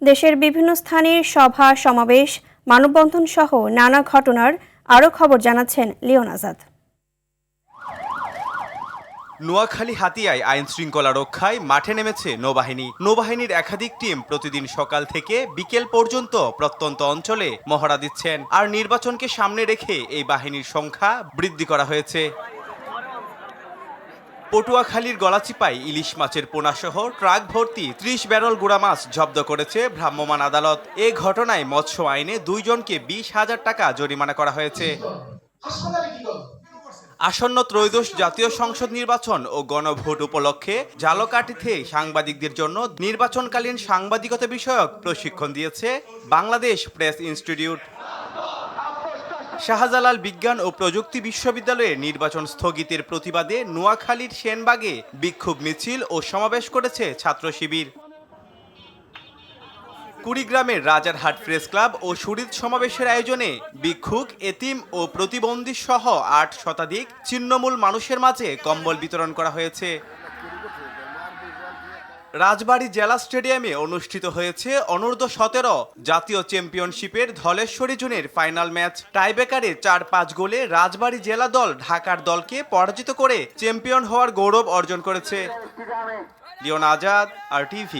দেশের বিভিন্ন স্থানের সভা সমাবেশ, মানববন্ধন সহ নানা ঘটনার আরও খবর জানাচ্ছেন লিওন আজাদ। নোয়াখালী হাতিয়ায় আইন শৃঙ্খলা রক্ষায় মাঠে নেমেছে নৌবাহিনী। নৌবাহিনীর একাধিক টিম প্রতিদিন সকাল থেকে বিকেল পর্যন্ত প্রত্যন্ত অঞ্চলে মহড়া দিচ্ছেন। আর নির্বাচনকে সামনে রেখে এই বাহিনীর সংখ্যা বৃদ্ধি করা হয়েছে। পটুয়াখালীর গলাচিপায় ইলিশ মাছের পোনাসহ ট্রাক ভর্তি ৩০ ব্যারল গুড়া মাছ জব্দ করেছে ভ্রাম্যমাণ আদালত। এ ঘটনায় মৎস্য আইনে ২ জনকে ২০,০০০ টাকা জরিমানা করা হয়েছে। আসন্ন ত্রয়োদশ জাতীয় সংসদ নির্বাচন ও গণভোট উপলক্ষে ঝালকাঠিতে সাংবাদিকদের জন্য নির্বাচনকালীন সাংবাদিকতা বিষয়ক প্রশিক্ষণ দিয়েছে বাংলাদেশ প্রেস ইনস্টিটিউট। শাহজালাল বিজ্ঞান ও প্রযুক্তি বিশ্ববিদ্যালয়ে নির্বাচন স্থগিতের প্রতিবাদে নোয়াখালীর সেনবাগে বিক্ষোভ মিছিল ও সমাবেশ করেছে ছাত্র শিবির। কুড়িগ্রামের রাজারহাট প্রেস ক্লাব ও শরীর সমাবেশের আয়োজনে ভিক্ষুক, এতিম ও প্রতিবন্ধী সহ ৮ শতাধিক ছিন্নমূল মানুষের মাঝে কম্বল বিতরণ করা হয়েছে। রাজবাড়ী জেলা স্টেডিয়ামে অনুষ্ঠিত হয়েছে অনূর্ধ্ব-১৭ জাতীয় চ্যাম্পিয়নশিপের ধলেশ্বরী জোনের ফাইনাল ম্যাচ। টাইব্রেকারে ৪-৫ গোলে রাজবাড়ী জেলা দল ঢাকার দলকে পরাজিত করে চ্যাম্পিয়ন হওয়ার গৌরব অর্জন করেছে। লিওন আজাদ, RTV।